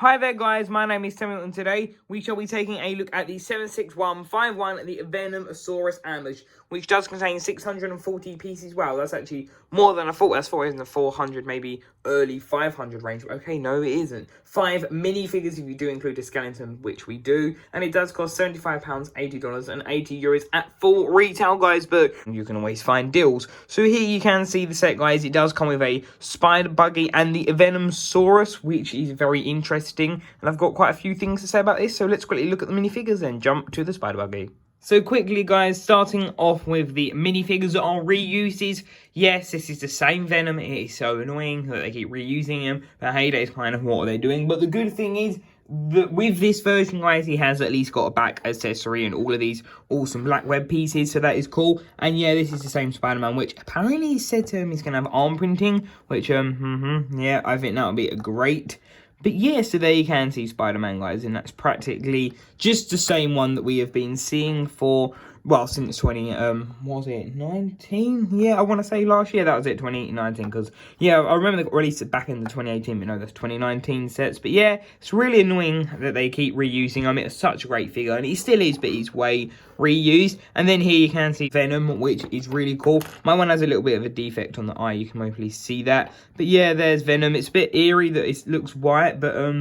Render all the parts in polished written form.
Hi there guys, my name is Samuel and today we shall be taking a look at the 76151, the Venomosaurus Ambush, which does contain 640 pieces. Wow, that's actually more than I thought. That's in the 400, maybe early 500 range. Okay, no, it isn't. 5 minifigures if you do include a skeleton, which we do, and it does cost £75, $80 and €80 at full retail, guys, but you can always find deals. So here you can see the set, guys. It does come with a spider buggy and the Venomosaurus, which is very interesting. And I've got quite a few things to say about this, so let's quickly look at the minifigures and jump to the spider buggy. So quickly, guys, starting off with the minifigures that are reuses. Yes, this is the same Venom. It is so annoying that they keep reusing him, but hey, that is kind of what they're doing. But the good thing is that with this version, guys, he has at least got a back accessory and all of these awesome black web pieces, so that is cool. And yeah, this is the same Spider-Man, which apparently said to him he's going to have arm printing, which, yeah, I think that would be a great. But yeah, so there you can see Spider-Man, guys, and that's practically just the same one that we have been seeing for, well, since was it 19? Yeah, I want to say last year, that was it, 2019, because, yeah, I remember they got released back in the 2018, but no, that's 2019 sets. But yeah, it's really annoying that they keep reusing him. It's such a great figure, and he still is, but he's way reused. And then here you can see Venom, which is really cool. My one has a little bit of a defect on the eye, you can hopefully see that. But yeah, there's Venom. It's a bit eerie that it looks white, but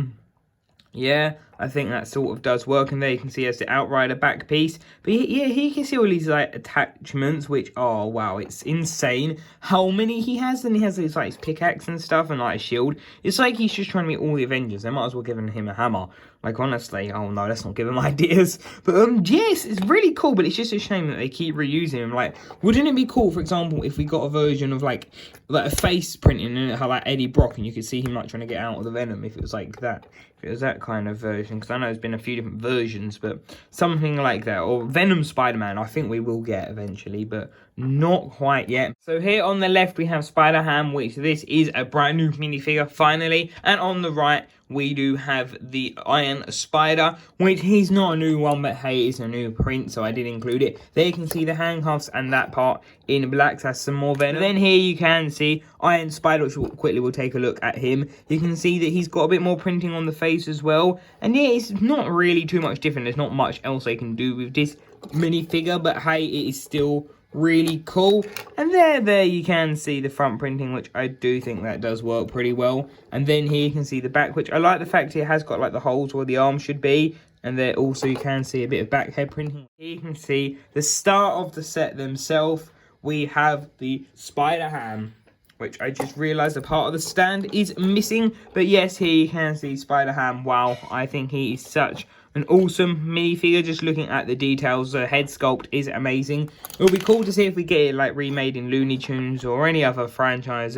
yeah, I think that sort of does work. And there you can see as the Outrider back piece. But yeah, here you can see all these like attachments, which, oh wow, it's insane how many he has. And he has his like his pickaxe and stuff and like a shield. It's like he's just trying to meet all the Avengers. They might as well give him a hammer. Like, honestly, oh no, let's not give him ideas. But yes, it's really cool, but it's just a shame that they keep reusing him. Like, wouldn't it be cool, for example, if we got a version of like a face printing in it, how like Eddie Brock, and you could see him like trying to get out of the Venom, if it was like that. If it was that kind of version, because I know there's been a few different versions, but something like that. Or Venom Spider-Man, I think we will get eventually, but not quite yet. So here on the left, we have Spider-Ham, which this is a brand new minifigure, finally. And on the right, we do have the Iron Spider, which he's not a new one, but hey, it's a new print, so I did include it. There you can see the handcuffs and that part in black, so that's some more Venom. Then here you can see Iron Spider, which we'll take a look at him. You can see that he's got a bit more printing on the face as well. And yeah, it's not really too much different. There's not much else they can do with this minifigure, but hey, it is still really cool. And there you can see the front printing, which I do think that does work pretty well. And then here you can see the back, which I like the fact it has got like the holes where the arm should be. And there also you can see a bit of back head printing. Here you can see the start of the set themselves. We have the Spider-Ham, which I just realised a part of the stand is missing. But yes, here you can see Spider-Ham. Wow, I think he is such an awesome minifigure. Just looking at the details, the head sculpt is amazing. It'll be cool to see if we get it like remade in Looney Tunes or any other franchise.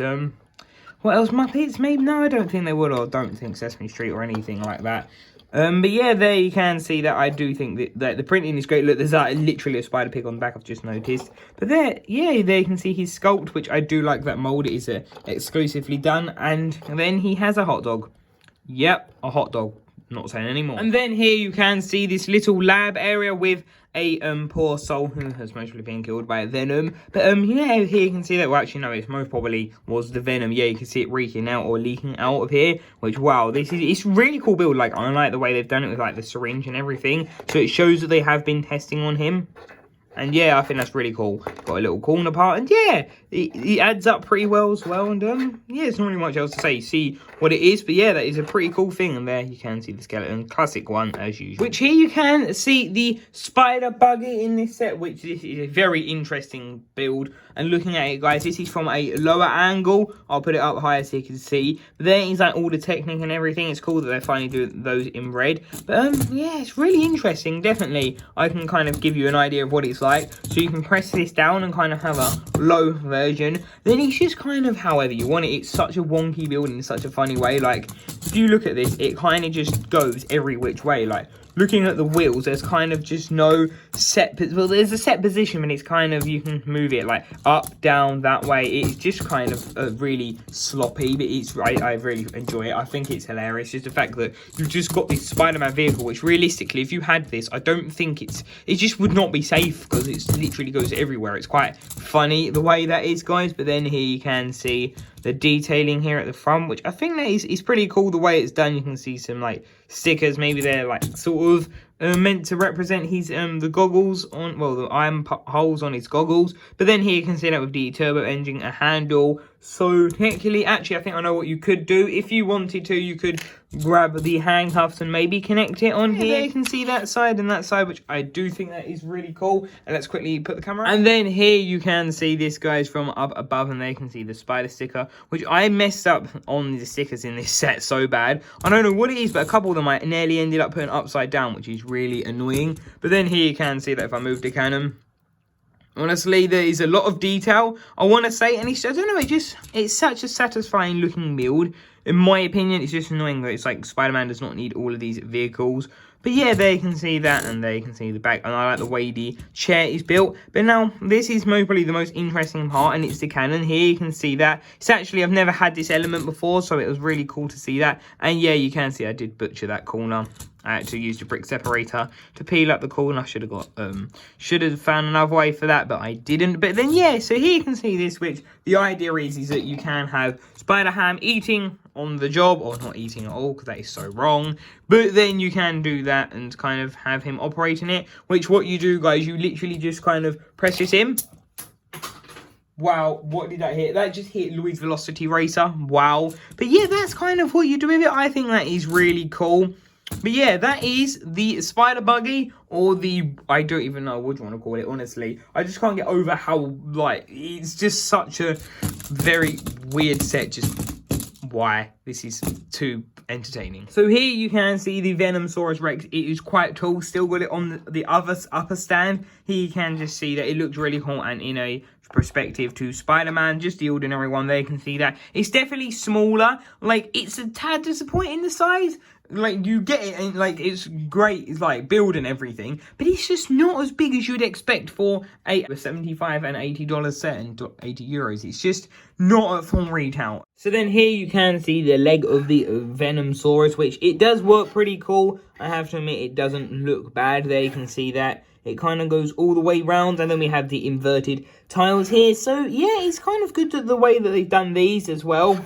What else? Muppets? Maybe? No, I don't think they would, or don't think Sesame Street or anything like that. But yeah, there you can see that I do think that the printing is great. Look, there's literally a spider pig on the back, I've just noticed. But there you can see his sculpt, which I do like that mold. It is exclusively done. And then he has a hot dog. Yep, a hot dog. Not saying anymore. And then here you can see this little lab area with a poor soul who has mostly been killed by a Venom. But yeah, here you can see that, well, actually no, it's most probably was the Venom. Yeah, you can see it leaking out of here, which, wow, it's really cool build. Like, I like the way they've done it with like the syringe and everything, so it shows that they have been testing on him. And yeah, I think that's really cool. Got a little corner part, and yeah, it adds up pretty well as well. And yeah, there's not really much else to say. You see what it is, but yeah, that is a pretty cool thing. And there you can see the skeleton, classic one as usual. Which here you can see the spider buggy in this set, which this is a very interesting build. And looking at it, guys, this is from a lower angle. I'll put it up higher so you can see. But there is like all the technique and everything. It's cool that they're finally doing those in red. But yeah, it's really interesting. Definitely, I can kind of give you an idea of what it's like. So you can press this down and kind of have a low version. Then it's just kind of however you want it. It's such a wonky build in such a funny way. Like, if you look at this, it kind of just goes every which way. Like, looking at the wheels, there's kind of just no set, well, there's a set position, and it's kind of, you can move it like up, down, that way. It's just kind of really sloppy, but I really enjoy it. I think it's hilarious. Just the fact that you've just got this Spider-Man vehicle, which realistically, if you had this, I don't think it just would not be safe, because it literally goes everywhere. It's quite funny the way that is, guys. But then here you can see the detailing here at the front, which I think that is pretty cool the way it's done. You can see some like stickers, maybe they're like sort of meant to represent his the goggles on, well, the iron holes on his goggles. But then here you can see that with the turbo engine, a handle. So technically, actually, I think I know what you could do. If you wanted to, you could grab the handcuffs and maybe connect it on here. You can see that side and that side, which I do think that is really cool. And let's quickly put the camera on. And then here you can see this, guys, from up above, and there you can see the spider sticker, which I messed up on the stickers in this set so bad. I don't know what it is, but a couple of them I nearly ended up putting upside down, which is really annoying. But then here you can see that if I move the cannon, honestly, there is a lot of detail, I want to say, and I don't know, it's such a satisfying looking build. In my opinion, it's just annoying that it's like Spider-Man does not need all of these vehicles. But yeah, there you can see that, and there you can see the back, and I like the way the chair is built. But now, this is probably the most interesting part, and it's the cannon. Here you can see that. It's actually, I've never had this element before, so it was really cool to see that. And yeah, you can see I did butcher that corner. I had to use the brick separator to peel up the corner. Should have found another way for that, but I didn't. But then yeah, so here you can see this, which the idea is that you can have Spider-Ham eating on the job, or not eating at all, because that is so wrong. But then you can do that and kind of have him operating it, which what you do, guys, you literally just kind of press this in. Wow, what did that hit? That just hit Louis Velocity Racer. Wow. But yeah, that's kind of what you do with it. I think that is really cool. But yeah, that is the Spider Buggy, or the, I don't even know what you want to call it, honestly. I just can't get over how, like, it's just such a very weird set, just why this is too entertaining. So here you can see the Venomosaurus Rex. It is quite tall, still got it on the other upper stand. Here you can just see that it looks really cool, and in a perspective to Spider-Man, just the ordinary one there, you can see that it's definitely smaller. Like, it's a tad disappointing the size. Like, you get it, and like, it's great, it's like build and everything, but it's just not as big as you'd expect for a $75 and $80 set and €80. It's just not at full retail. So then here you can see the leg of the Venomosaurus, which it does work pretty cool. I have to admit, it doesn't look bad. There you can see that it kind of goes all the way round, and then we have the inverted tiles here. So yeah, it's kind of good the way that they've done these as well.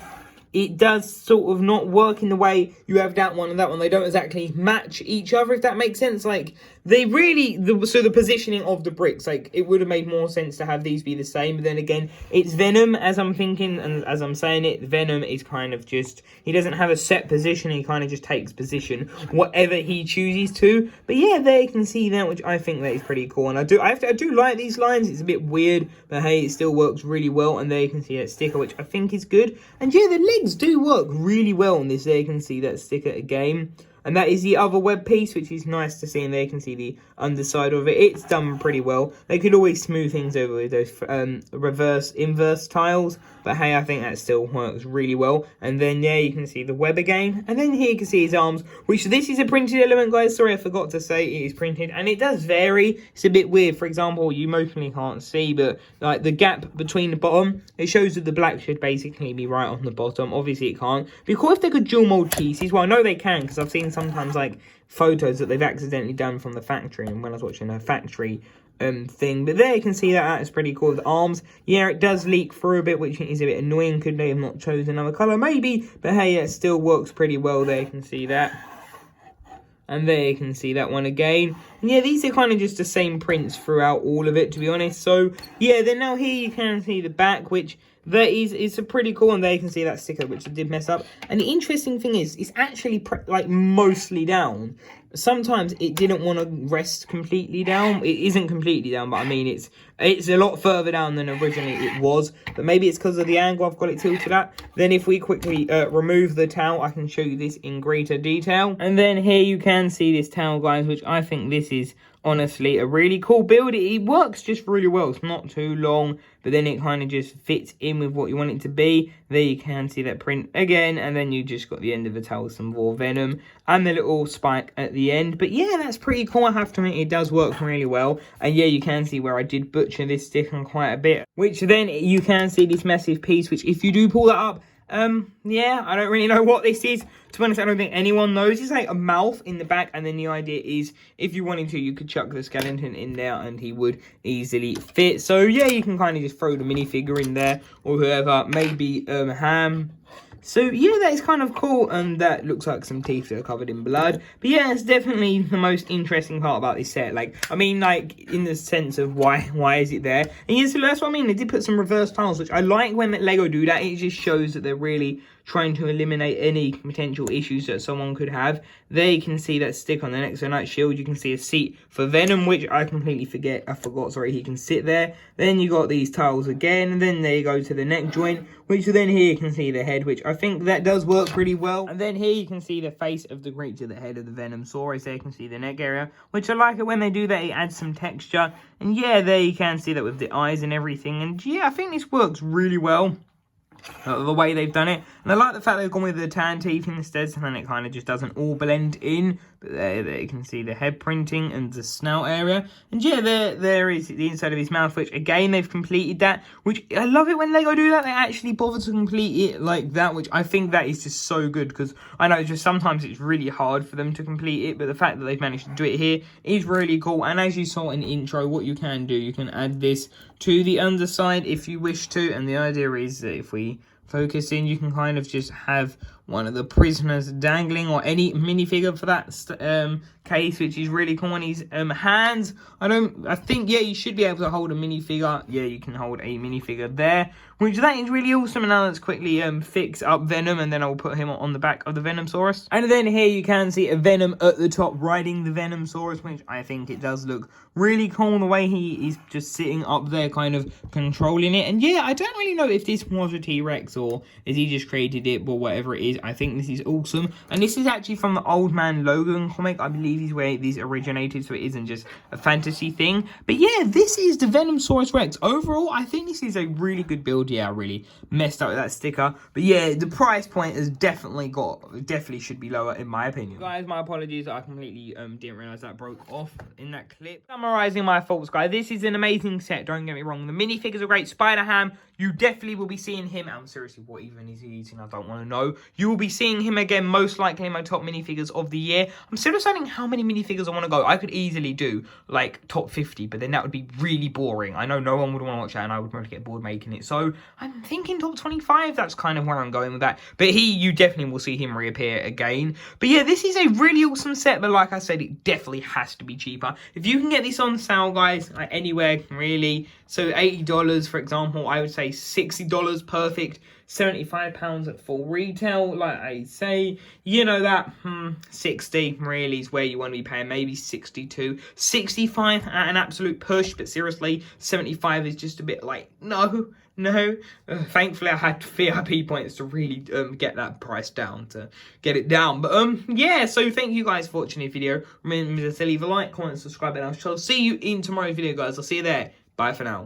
It does sort of not work in the way you have that one and that one. They don't exactly match each other, if that makes sense. Like, they really, so the positioning of the bricks, like, it would have made more sense to have these be the same. But then again, it's Venom, as I'm thinking, and as I'm saying it, Venom is kind of just, he doesn't have a set position. He kind of just takes position whatever he chooses to. But yeah, there you can see that, which I think that is pretty cool. And I do like these lines. It's a bit weird, but hey, it still works really well. And there you can see that sticker, which I think is good. And yeah, the legs do work really well on this. There you can see that sticker again. And that is the other web piece, which is nice to see. And there you can see the underside of it. It's done pretty well. They could always smooth things over with those inverse tiles. But hey, I think that still works really well. And then, yeah, you can see the web again. And then here you can see his arms, which this is a printed element, guys. Sorry, I forgot to say it is printed. And it does vary. It's a bit weird. For example, you mostly can't see, but like the gap between the bottom, it shows that the black should basically be right on the bottom. Obviously, it can't. Because if they could dual mold pieces, well, I know they can, because I've seen sometimes like photos that they've accidentally done from the factory, and when I was watching a factory thing, but there you can see that is pretty cool. The arms, yeah, it does leak through a bit, which is a bit annoying. Could they have not chosen another color? Maybe, but hey, it still works pretty well. There you can see that. And there you can see that one again. And yeah, these are kind of just the same prints throughout all of it, to be honest. So yeah, then now here you can see the back, which that is a pretty cool, and there you can see that sticker, which I did mess up. And the interesting thing is, it's actually like mostly down. Sometimes it didn't want to rest completely down. It isn't completely down, but I mean, it's a lot further down than originally it was. But maybe it's because of the angle I've got it tilted at. Then if we quickly remove the towel, I can show you this in greater detail. And then here you can see this towel, guys, which I think this is honestly a really cool build. It works just really well. It's not too long, but then it kind of just fits in with what you want it to be. There you can see that print again, and then you just got the end of the towel, some more Venom, and the little spike at the the end. But yeah, that's pretty cool. I have to admit, it does work really well. And yeah, you can see where I did butcher this sticker quite a bit, which then you can see this massive piece, which if you do pull that up, yeah, I don't really know what this is. To be honest, I don't think anyone knows. It's like a mouth in the back, and then the idea is, if you wanted to, you could chuck the skeleton in there, and he would easily fit. So yeah, you can kind of just throw the minifigure in there, or whoever, maybe Ham. So yeah, that is kind of cool, and that looks like some teeth that are covered in blood. But yeah, it's definitely the most interesting part about this set. Like, I mean, like, in the sense of why is it there? And yeah, so that's what I mean. They did put some reverse tiles, which I like when Lego do that. It just shows that they're really trying to eliminate any potential issues that someone could have. There you can see that stick on the Exonite shield. You can see a seat for Venom, which I completely forgot, sorry, he can sit there. Then you got these tiles again, and then there you go to the neck joint, which then here you can see the head, which I think that does work pretty well. And then here you can see the face of the creature, the head of the Venomosaurus. There you can see the neck area, which I like it when they do that. It adds some texture. And yeah, there you can see that with the eyes and everything. And yeah, I think this works really well. The way they've done it, and I like the fact they've gone with the tan teeth instead, so then it kind of just doesn't all blend in. But there you can see the head printing and the snout area, and yeah, there is the inside of his mouth, which again they've completed that, which I love it when Lego do that. They actually bother to complete it like that, which I think that is just so good, because I know just sometimes it's really hard for them to complete it, but the fact that they've managed to do it here is really cool. And as you saw in the intro, what you can do, you can add this to the underside if you wish to, and the idea is that if we focus in, you can kind of just have one of the prisoners dangling, or any minifigure for that case, which is really cool. On his hands, I think, yeah, you should be able to hold a minifigure. Yeah, you can hold a minifigure there, which that is really awesome. And now let's quickly fix up Venom, and then I'll put him on the back of the Venomosaurus. And then here you can see a Venom at the top riding the Venomosaurus, which I think it does look really cool the way he is just sitting up there kind of controlling it. And yeah, I don't really know if this was a T-Rex or is he just created it, but whatever it is, I think this is awesome. And this is actually from the Old Man Logan comic. I believe is where these originated, so it isn't just a fantasy thing. But yeah, this is the Venomosaurus Rex. Overall, I think this is a really good build. Yeah, I really messed up with that sticker. But yeah, the price point has definitely should be lower in my opinion. Guys, my apologies. I completely didn't realize that broke off in that clip. Summarizing my thoughts, guys, this is an amazing set. Don't get me wrong. The minifigures are great. Spider-Ham, you definitely will be seeing him. I'm seriously, what even is he eating? I don't want to know. You will be seeing him again, most likely in my top minifigures of the year. I'm still deciding how many minifigures I want to go. I could easily do like top 50, but then that would be really boring. I know no one would want to watch that, and I would probably get bored making it. So I'm thinking top 25. That's kind of where I'm going with that. But you definitely will see him reappear again. But yeah, this is a really awesome set. But like I said, it definitely has to be cheaper. If you can get this on sale, guys, like anywhere really. So $80, for example, I would say $60 perfect. £75 at full retail, like I say, you know that 60 really is where you want to be paying, maybe 62, 65 at an absolute push, but seriously, 75 is just a bit like, no. Thankfully I had VIP points to really get that price down, to get it down. But yeah, so thank you guys for watching the video. Remember to leave a like, comment, subscribe, and I shall see you in tomorrow's video, guys. I'll see you there. Bye for now.